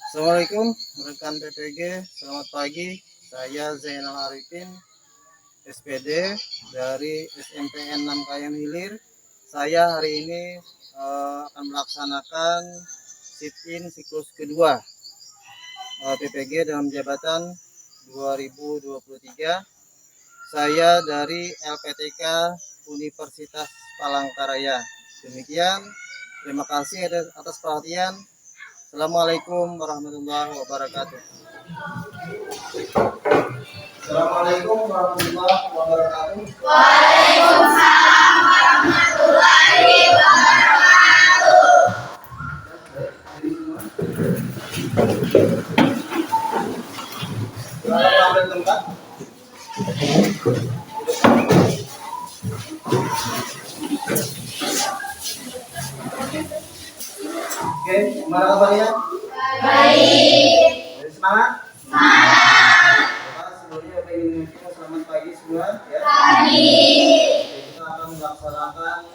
Assalamualaikum rekan PPG, selamat pagi. Saya Zainal Arifin, SPD dari SMPN 6 Kayan Hilir. Saya hari ini akan melaksanakan sit-in siklus kedua PPG dalam jabatan 2023. Saya dari LPTK Universitas Palangkaraya. Demikian, terima kasih atas perhatian. Assalamualaikum warahmatullahi wabarakatuh. Assalamualaikum warahmatullahi wabarakatuh. Waalaikumsalam warahmatullahi wabarakatuh. Selamat ambil tempat. Oke, gimana kabarnya? Baik. Semangat? Semangat. Sebelumnya Bapak Ibu selamat pagi semua ya. Pagi. Kita akan melaksanakan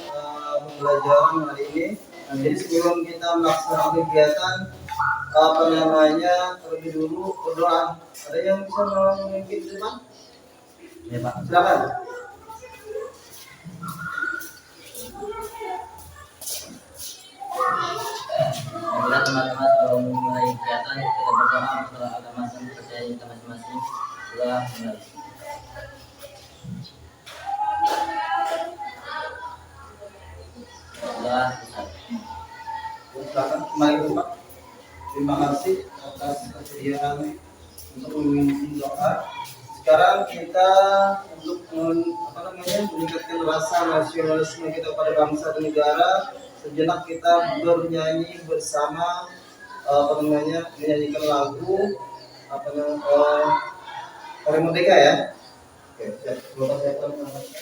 pembelajaran hari ini. Jadi sebelum kita melaksanakan kegiatan terlebih dulu berdoa. Ada yang bisa memimpin teman? Ya Pak, silakan. Bila teman-teman sebelum memulai kegiatan kita berdoa masalah agama dan percaya kita masing-masing. Mulai. Silakan kembali Pak. Terima kasih atas kesediaan untuk memimpin doa. Sekarang kita untuk meningkatkan rasa nasionalisme kita pada bangsa dan negara, sejenak kita bernyanyi bersama menyanyikan lagu Hari Merdeka ya. Oke, terima kasih.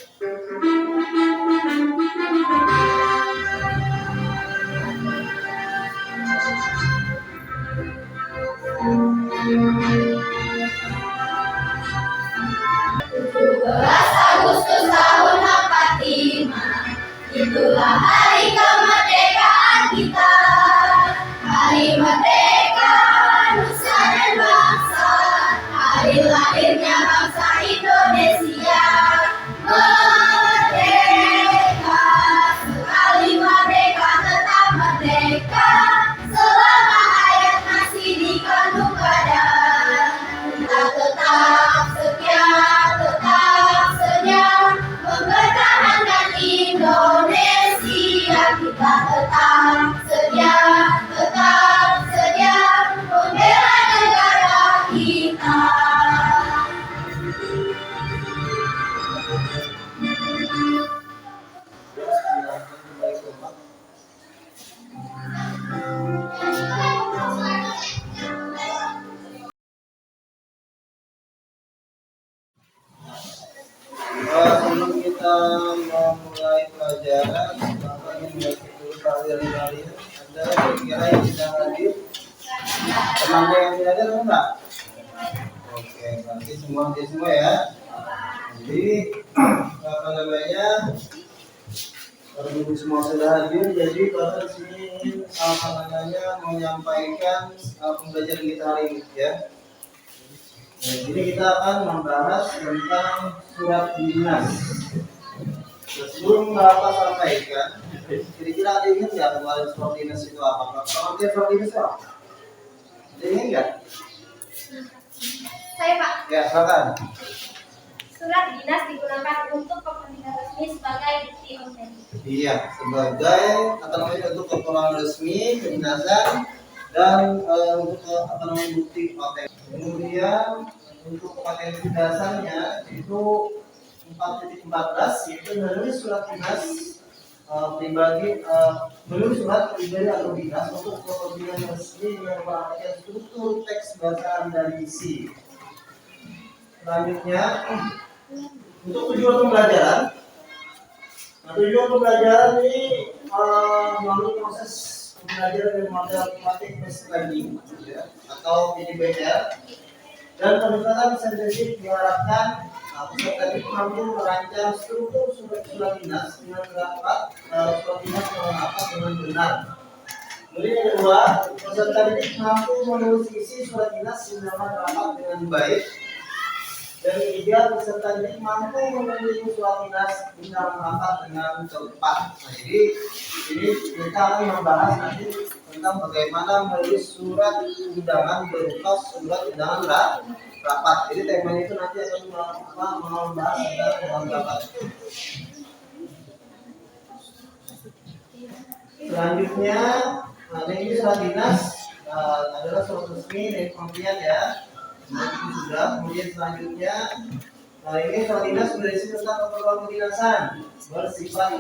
Agustus tahun 45, itulah hari kemerdekaan kita. Hari merdeka nusa dan bangsa, hari lahirnya bangsa Indonesia. Merdeka, sekali merdeka tetap merdeka, selama hayat masih dikandung badan. Kita tetap setia, mempertahankan Indonesia. Kita tetap setia, membela negara kita. kami mengikuti kali-kali ada kira yang tidak hadir, temannya yang tidak hadir enggak? Oke, nanti semua ya. Jadi apa namanya? Kalau ibu semua sudah hadir, jadi Bapak sini apa namanya menyampaikan pembelajaran kita hari ini ya. Nah, jadi kita akan membahas tentang surat dinas. Sebelum Bapak sampaikan, kira-kira ada ingat nggak kemarin surat dinas itu apa? Kalau dia surat dinas apa? Ada ingat nggak? Saya Pak. Ya, silakan. Surat dinas digunakan untuk kepentingan resmi sebagai bukti otentik. Iya, sebagai apa namanya untuk keperluan resmi, kedinasan dan untuk apa namanya bukti paten. Kemudian untuk paten dasarnya itu 4.14 yaitu menulis surat dinas pribadi, menulis surat pribadi atau dinas untuk kepentingan resmi yang memperhatikan struktur teks bacaan dan isi. Selanjutnya untuk tujuan pembelajaran. Nah, tujuan pembelajaran ini melalui proses pembelajaran dari matematik basic learning ya, atau PDBL dan pendekatan sensitif diharapkan peserta didik mampu merancang struktur surat dinas dengan dapat surat dinas dengan benar. Kemudian yang kedua, peserta didik mampu menulis isi surat dinas dengan rapat dengan baik. Dan ketiga, peserta didik mampu memenuhi surat dinas dengan rapat dengan cepat. Nah, jadi ini kita akan membahas nanti tentang bagaimana menulis surat undangan berupa surat undangan rapat. Jadi temanya itu nanti akan membahas tentang rapat. Selanjutnya, ini surat dinas adalah surat resmi dari kementerian ya. Kemudian selanjutnya, ini surat dinas berisi tentang keperluan kedinasan bersifat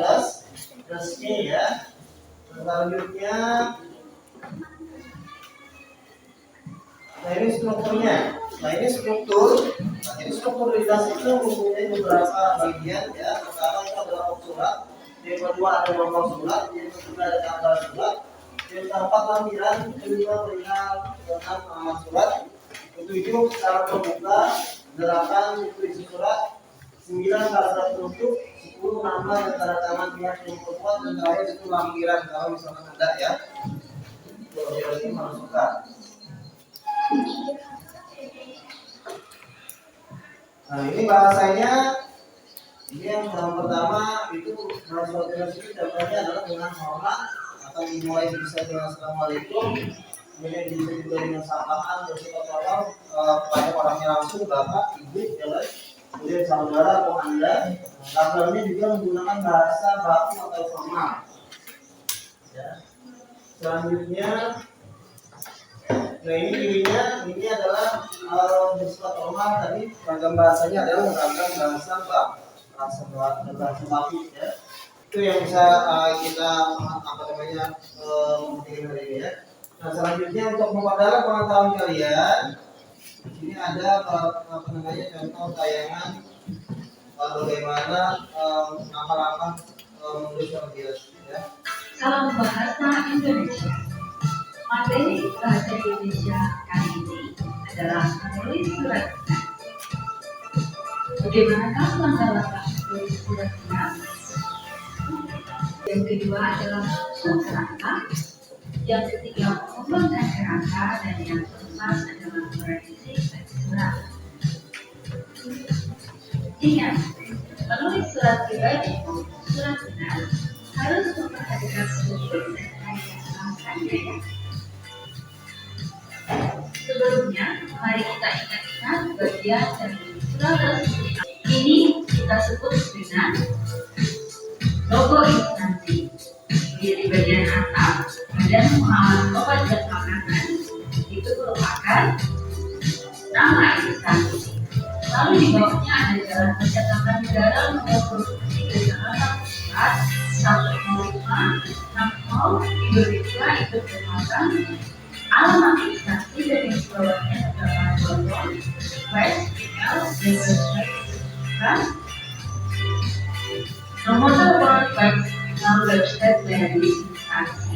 resmi ya. Selanjutnya, ini strukturnya. Ini struktur. Jadi struktur dinas itu mempunyai beberapa bagian ya. Pertama itu adalah surat, yang kedua ada nomor surat, yang ketiga ada tanggal surat, yang keempat lampiran, kelima perihal tentang alamat surat. Ketujuh secara terbuka, 8 itu isi surat, 9 paragraf penutup, 10 nama dan tanda tangan pihak yang berbuat, dan terakhir itu lampiran kalau misalkan ada ya. Kalau ini masukkan. Nah ini bahasanya, ini yang pertama itu surat dinas ini dapatnya adalah dengan hormat atau dimulai bisa dengan assalamualaikum. Kemudian bisa juga dengan sapaan bersifat tolong kepada orangnya langsung, bapak, ibu, jelas, kemudian saudara atau anda. Kabarnya juga menggunakan bahasa baku atau formal. Ya. Selanjutnya, nah ini kirinya, ini adalah bersifat formal tadi. Ragam bahasanya adalah ragam bahasa baku ya. Itu yang bisa kita apa namanya mementingkan hari ini ya. Nah selanjutnya untuk memperdalam pengetahuan kalian, ini ada apa namanya contoh tayangan bagaimana langkah-langkah menulis surat dinas. Ya. Salam bahasa Indonesia. Materi bahasa Indonesia kali ini adalah menulis surat dinas. Bagaimanakah langkah-langkah menulis surat dinas? Yang kedua adalah kerangka. Yang ketiga mengembangkan kerangka, dan yang keempat adalah merevisi surat. Ingat, menulis surat pribadi maupun surat dinas harus memperhatikan struktur dan kaidah ya. Sebelumnya, mari kita ingat-ingat bagian dari surat resmi. Ini kita sebut dengan logo instansi. Di bagian atas badan pengawas obat dan makanan itu merupakan nama instansi. Lalu di bawahnya ada jalan pencatatan negara nomor produksi dari tanggal 1/5/60 Indonesia itu merupakan alamat instansi, dan di bawahnya adalah telepon, web, email, dan website. Nomor telepon web website verifikasi.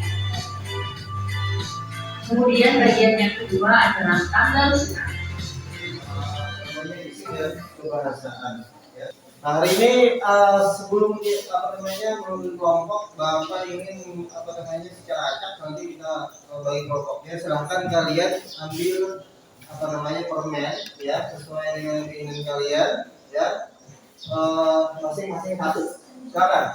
Kemudian bagian yang kedua adalah tanggal senang. Namanya isi dan kebahasaan. Ya. Nah, hari ini sebelum mengambil kelompok, Bapak ingin secara acak nanti kita bagi kelompoknya. Silahkan kalian ambil permen ya sesuai dengan keinginan kalian ya. Masing-masing satu. Silakan.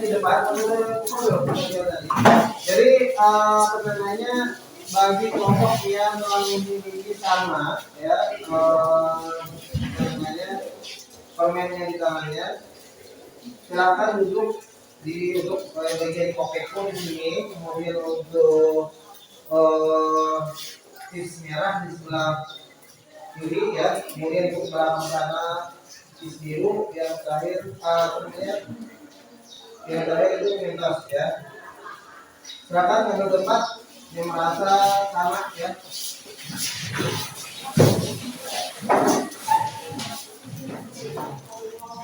Di depan jadi bagi kelompok yang memiliki sama ya permennya di tangannya, silakan duduk untuk bagian kokeko di sini, kemudian untuk tis merah di sebelah kiri ya, kemudian untuk belakang sana tis biru, yang terakhir itu lintas ya. Silakan ambil tempat yang merasa sama ya.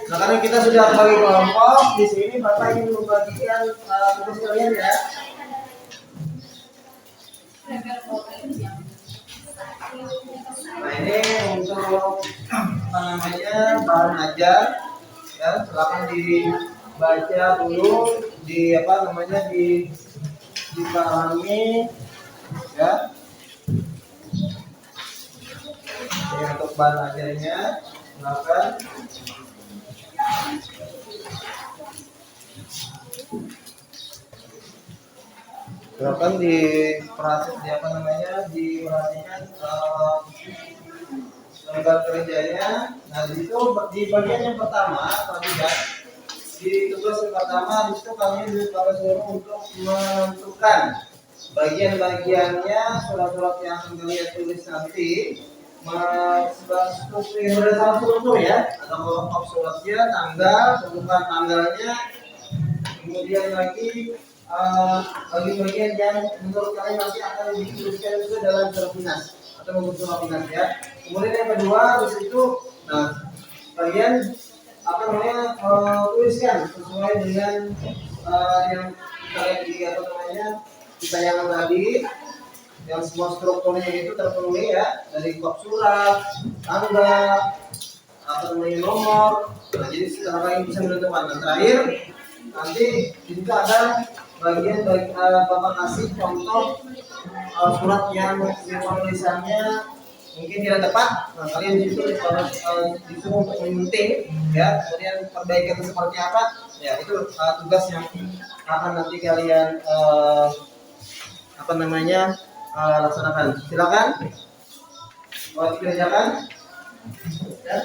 Nah, karena kita sudah bagi kelompok di sini, Bapak ingin membagikan tugas kalian ya. Nah, ini untuk bahan ajar ya, silakan dibaca dulu, dipahami ya. Ini untuk bahan ajarnya, silakan. Silakan diperhatikan lembar kerjanya. Nah, di situ di bagian yang pertama, di tugas yang pertama di situ kami disuruh untuk menentukan bagian-bagiannya, surat-surat yang akan kalian tulis nanti. Berdasarkan struktur ya, atau kelompok suratnya, tanggal, tentukan tanggalnya, kemudian lagi bagian yang menurut kalian nanti akan dituliskan juga dalam surat dinas atau membuat surat dinas ya. Kemudian yang kedua di situ, kalian tuliskan sesuai dengan yang kalian ditayangan tadi, yang semua strukturnya itu terpenuhi ya, dari kop surat, tanggal, nomor. Nah, jadi setelah kalian bisa menentukan. Dan terakhir nanti juga ada bagian Bapak kasih contoh surat yang penulisannya mungkin tidak tepat. Nah, kalian disuruh untuk meminting ya, kemudian perbaikan seperti apa ya, itu tugas yang akan nanti kalian laksanakan. Silakan mau dikerjakan ya.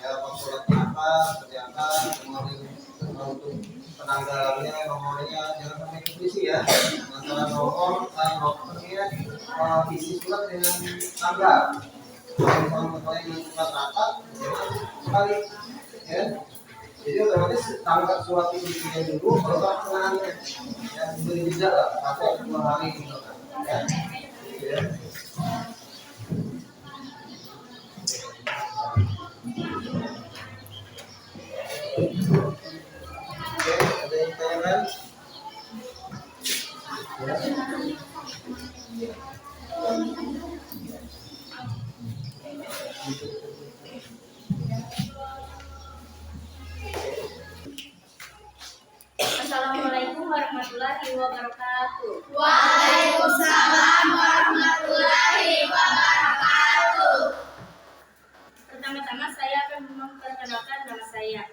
Ya, konsulatnya apa, kerjakan, kemudian untuk penanggalannya, nomornya jangan sampai kepolisi ya, antara nomor isi surat dengan tanggal. Kalau yang surat rapat jangan sekali ya. Jadi otomatis tanggal surat itu dikirim dulu, baru pelaksananya ya, diberi jeda lah 1-2 hari gitu kan ya. Ya. Oke, ada yang tanyakan? Assalamualaikum warahmatullahi wabarakatuh. Waalaikumsalam warahmatullahi wabarakatuh. Pertama-tama saya akan memperkenalkan nama saya.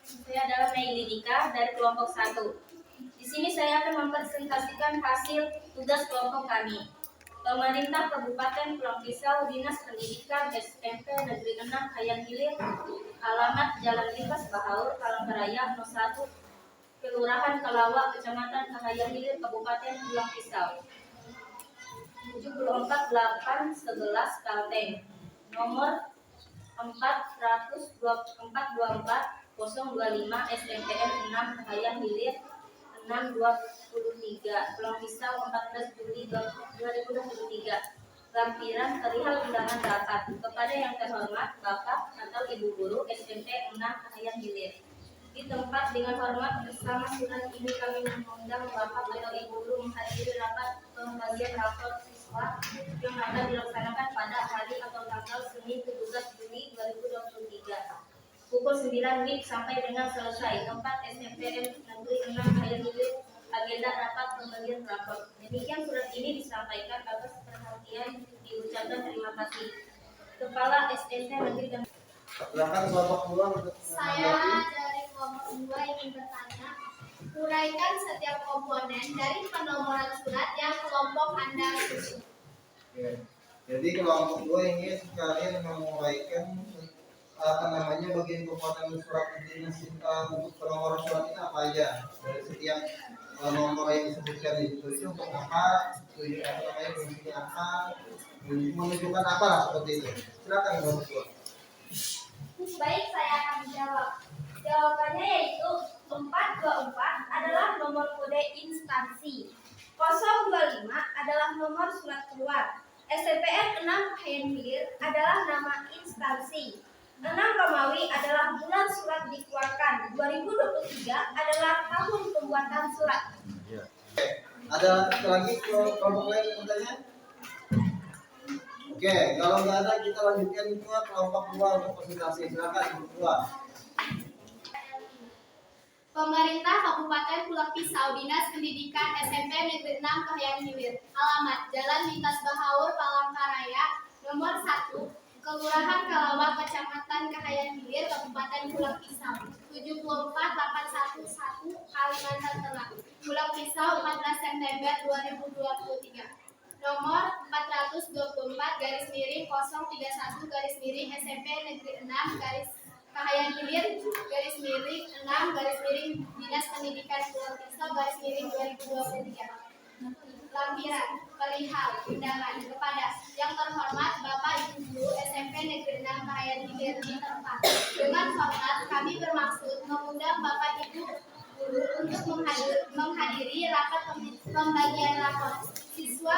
Saya adalah Naili Dika dari kelompok 1. Di sini saya akan mempresentasikan hasil tugas kelompok kami. Pemerintah Kabupaten Pulang Pisau, Dinas Pendidikan SMP Negeri 6 Hayam Hilir, alamat Jalan Lintas Bahaur, Palangkaraya, 01, Kelurahan Kalawak, Kecamatan Hayam Hilir, Kabupaten Pulang Pisau. 748 11 Kalteng. Nomor 424 025 SMPN 6 Kahayan Hilir 623 Pulau Pisau 14 Juli 2023. Lampiran perihal undangan rapat kepada yang terhormat Bapak atau Ibu Guru SMP 6 Kahayan Hilir. Di tempat dengan hormat bersama surat ini kami mengundang Bapak atau Ibu Guru menghadiri rapat pembagian rapor siswa yang akan dilaksanakan pada hari atau tanggal Senin 17 Juli 2023 pukul 9 WIB sampai dengan selesai. Tempat SMPN Negeri 6 Kahayan Hilir. Agenda rapat pembagian rapor. Demikian surat ini disampaikan atas perhatian, diucapkan terima kasih. Kepala SMP Negeri dan Silakan kelompok 2 untuk Saya dari kelompok 2 ingin bertanya, uraikan setiap komponen dari penomoran surat yang kelompok Anda susun. Oke. Jadi kelompok 2 ingin sekalian menguraikan bagian komponen surat untuk penomoran surat ini apa aja dari setiap nomor yang disebutkan di situ. Itu untuk apa? Fungsinya apa? Menunjukkan apa lah seperti itu. Silakan kelompok 2. Baik, saya akan menjawab. Jawabannya yaitu 424 adalah nomor kode instansi. 025 adalah nomor surat keluar. SPN 6 Kahayan Hilir adalah nama instansi. 6 Romawi adalah bulan surat dikeluarkan. 2023 adalah tahun pembuatan surat. Ada lagi kelompok lain yang bertanya? Oke, kalau nggak ada kita lanjutkan ke kelompok 2 untuk presentasi. Silakan kelompok 2. Pemerintah Kabupaten Pulau Pisau Dinas Pendidikan SMP Negeri 6 Kahayan Hilir. Alamat Jalan Lintas Bahaur Palangkaraya nomor 1 Kelurahan Kalawak Kecamatan Kahayan Hilir Kabupaten Pulau Pisau 74811 Kalimantan Tengah. Pulau Pisau 14 September 2023. Nomor 424/031/SMP SMP Negeri 6 Kahayan Hilir _6 Dinas Pendidikan Pulau Pisau _2023. Lampiran perihal undangan kepada yang terhormat Bapak Ibu Guru SMP Negeri 6 Kahayan Hilir di tempat. Dengan hormat kami bermaksud mengundang Bapak Ibu Guru untuk menghadiri rapat pembagian rapor siswa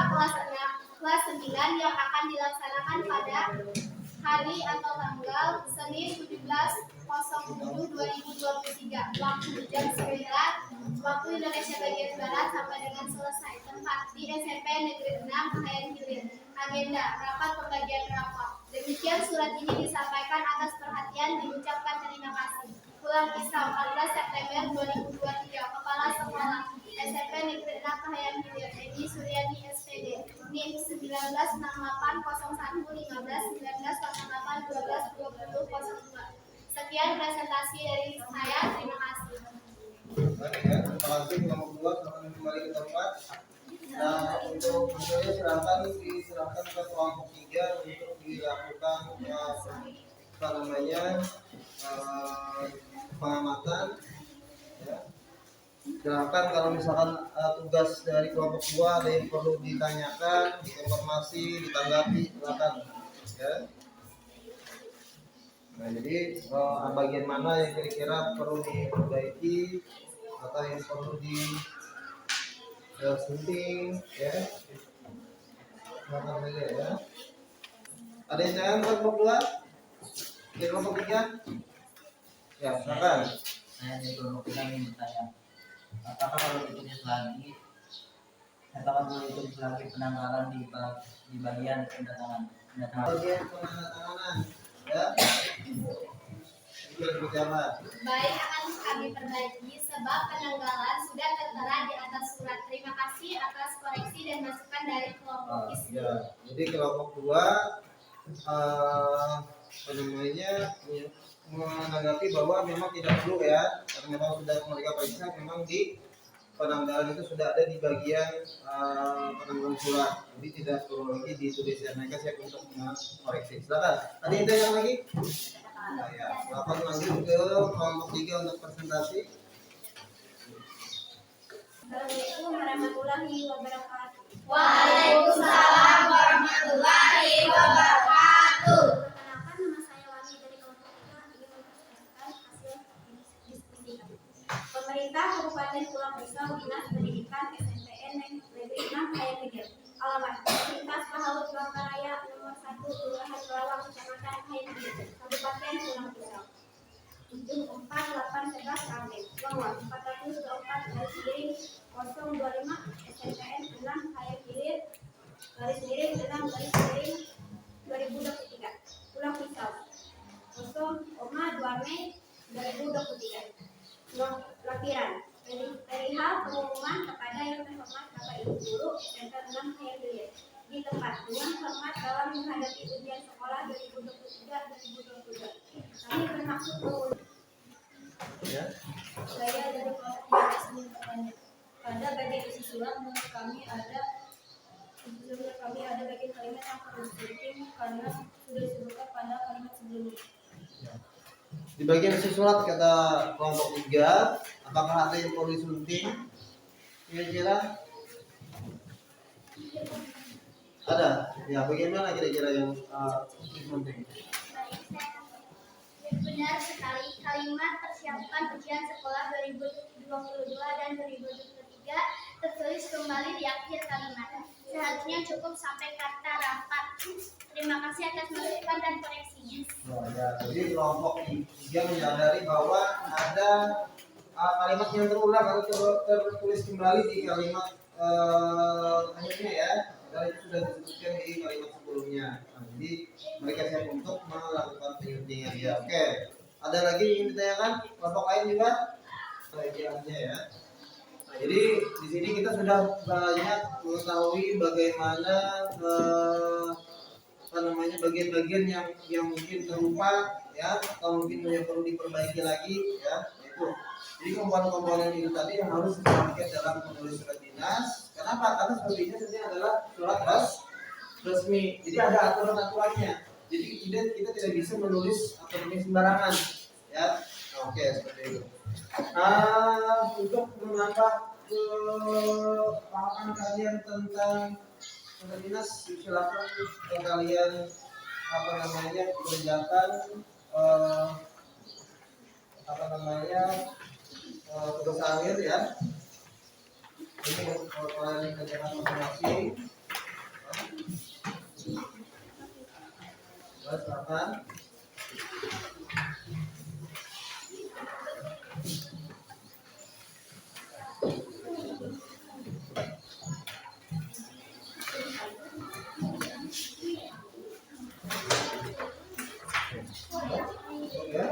kelas 9 yang akan dilaksanakan pada hari atau tanggal Senin 17/07/2023 waktu jam 9 waktu Indonesia bagian Barat sampai dengan selesai. Tempat di SMP Negeri 6 Kahayan Hilir. Agenda rapat pembagian rapor. Demikian surat ini disampaikan atas perhatian, diucapkan terima kasih. Pulau Pisau 14 September 2023. Kepala Sekolah SMP Negeri 6 Kahayan Hilir Edi Suryani SPD NIM 1961151988122002. Sekian presentasi dari saya. Terima kasih. Baik ya, terima kasih kelompok 2. Selamat kembali ke tempat. Nah, untuk misalnya diserahkan ke kelompok 3 untuk dilakukan pengamatan. Ya. Silakan kalau misalkan tugas dari kelompok 2 ada yang perlu ditanyakan, dikonfirmasi, ditanggapi, silakan. Ya. Nah, jadi bagian mana yang kira-kira perlu diperbaiki atau yang perlu disunting, ya. Silakan saja ya. Ada yang jangan kelompok 2? Di kelompok 3? Ya, silakan. Saya dari kelompok 3 ingin bertanya, apakah kalau ditulis lagi penanggalan di bagian pendatangan? Bagian penandatanganan, ya. Itu berjalan. Baik, akan kami perbaiki sebab penanggalan sudah tertera di atas surat. Terima kasih atas koreksi dan masukan dari kelompok ISMI. Ya, jadi kelompok 2 menanggapi bahwa memang tidak perlu ya, karena memang sudah mereka periksa, memang di penanggalan itu sudah ada di bagian penanggalan surat, jadi tidak perlu lagi ditulis. Mereka siap untuk mengoreksi. Silakan. Ada yang tanya lagi? Nah, ya, silakan lanjut ke kelompok 3 untuk presentasi. Assalamualaikum warahmatullahi wabarakatuh. Waalaikumsalam warahmatullahi wabarakatuh. Perkenalkan, nama saya Wani dari kelompok 3 ingin mempresentasikan hasil diskusi kami. Pemerintah Kabupaten Pulang Pisau, Dinas Pendidikan SMPN Negeri 6 Hayat Gede. Alamat: Lintas Pahaut Bangkaraya nomor 1 Kelurahan Kelawang Kecamatan Hayat Gede, Kabupaten Pulang Pisau. Ujung 4811 Rambe. Nomor 424 garis miring 025 SMPN 6 Hayat Gede garis miring 6 garis miring 2023 Pulang Pisau 0,2 Mei 2023. Lampiran perihal pengumuman kepada yang terhormat Bapak Ibu Guru SMP 6 Hayat Gede di tempat dengan hormat dalam menghadapi ujian sekolah 2023-2022. Kami bermaksud Ya. saya dari kelompok yang ingin bertanya. Pada bagian isi surat menurut kami ada bagian kalimat yang perlu diselipin karena sudah disebutkan pada kalimat sebelumnya. Di bagian isi surat kata kelompok 3, apakah ada yang perlu disunting? Kira-kira ada? Ya, bagaimana kira-kira yang disunting? Benar sekali, kalimat persiapan ujian sekolah 2022 dan 2023 tertulis kembali di akhir kalimat. Seharusnya cukup sampai kata rapat. Terima kasih atas masukan dan koreksinya. Oh, ya, jadi kelompok 3 menyadari bahwa ada kalimat yang terulang atau tertulis kembali di kalimat akhirnya ya. Dan itu sudah disebutkan di kalimat sebelumnya. Nah, jadi mereka siap untuk melakukan penyuntingan ya. Oke. Ada lagi yang ingin ditanyakan? Kelompok lain juga? Bagiannya ya. Nah, jadi di sini kita sudah banyak mengetahui bagaimana bagian-bagian yang mungkin terlupa ya, atau mungkin yang perlu diperbaiki lagi ya. Itu. Jadi komponen-komponen itu tadi yang harus dipakai dalam menulis surat dinas. Kenapa? Karena surat dinas ini adalah surat resmi. Jadi ada aturan-aturannya. Jadi kita tidak bisa menulis aturan sembarangan. Ya, oke seperti itu. Untuk menambah pemahaman kalian tentang surat dinas, silakan kalian kerjakan tugas akhir ya. Ini kalian kerjakan masing-masing. Silakan. Ya.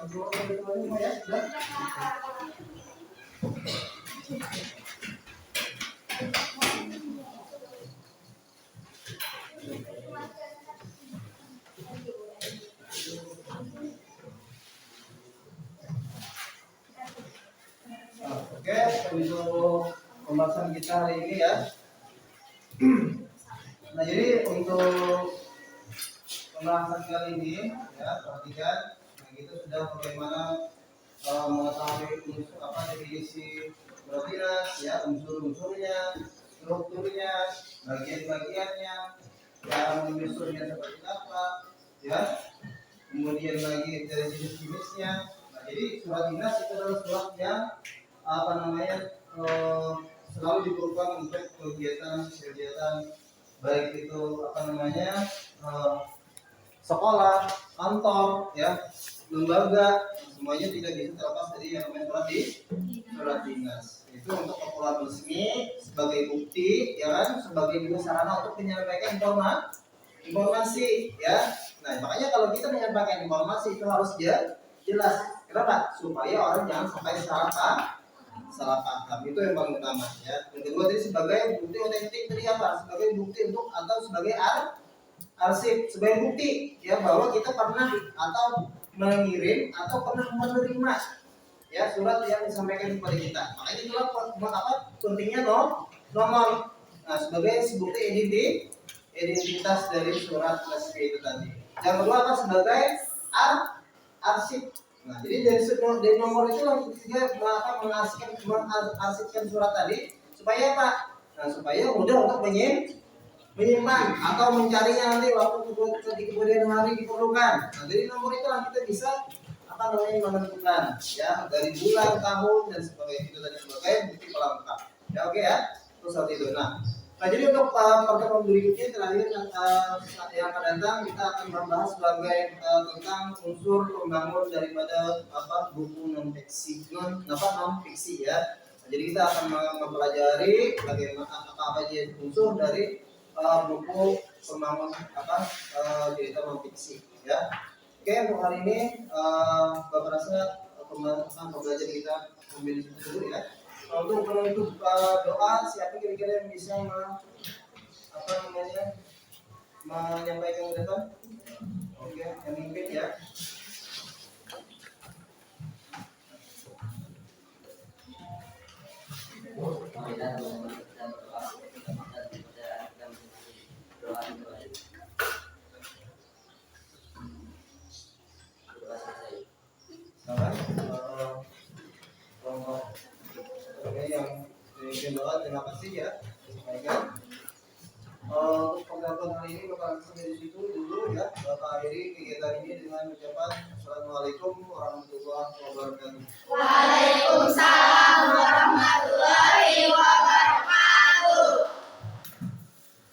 Kedua teman-teman ya, sudah. Oke, untuk pembahasan kita hari ini ya. Nah, jadi untuk pembahasan kali ini ya, perhatikan. Nah, kita sudah bagaimana mengetahui definisi surat dinas ya, unsur-unsurnya, strukturnya, bagian-bagiannya, cara menyusunnya seperti apa ya. Kemudian lagi dari jenis-jenisnya. Nah, jadi surat dinas itu adalah surat yang selalu diperlukan untuk kegiatan baik itu sekolah, kantor ya, lembaga, semuanya tidak bisa terlepas dari yang namanya surat dinas. Itu untuk keperluan resmi sebagai bukti, ya kan, sebagai juga sarana untuk menyampaikan informasi, ya. Nah, makanya kalau kita menyampaikan informasi itu harus jelas. Kenapa? Supaya orang jangan sampai salah paham. Itu yang paling utama, ya. Yang kedua tadi sebagai bukti otentik tadi apa? Sebagai bukti untuk atau sebagai arsip, sebagai bukti ya bahwa kita pernah atau mengirim atau pernah menerima ya surat yang disampaikan kepada kita. Makanya itulah pentingnya nomor. Nah, sebagai bukti identitas dari surat resmi itu tadi. Yang kedua apa? Sebagai arsip. Nah, jadi dari nomor itu yang ketiga mengarsipkan surat tadi supaya apa? Nah, supaya mudah untuk menyimpan atau mencarinya nanti waktu di kemudian hari diperlukan. Nah, dari nomor itu kita bisa menentukan ya dari bulan, tahun dan sebagainya itu tadi sebagai bukti pelengkap. Ya oke ya. Terus seperti itu. Nah, jadi untuk pertemuan berikutnya terakhir yang akan datang kita akan membahas sebagai tentang unsur pembangun daripada buku non fiksi ya. Nah, jadi kita akan mempelajari bagaimana apa aja unsur dari buku pembangun cerita non fiksi ya. Oke, untuk hari ini Bapak rasa pembelajaran kita ambil di situ dulu ya. Untuk penutup doa, siapa kira-kira yang bisa menyampaikan ke depan? Oke, yang mimpin ya. Yang doa, terima kasih ya. Untuk pengakuan hari ini Bapak sampai di situ dulu ya. Bapak akhiri kegiatan ini dengan ucapan Assalamualaikum warahmatullahi wabarakatuh. Waalaikumsalam warahmatullahi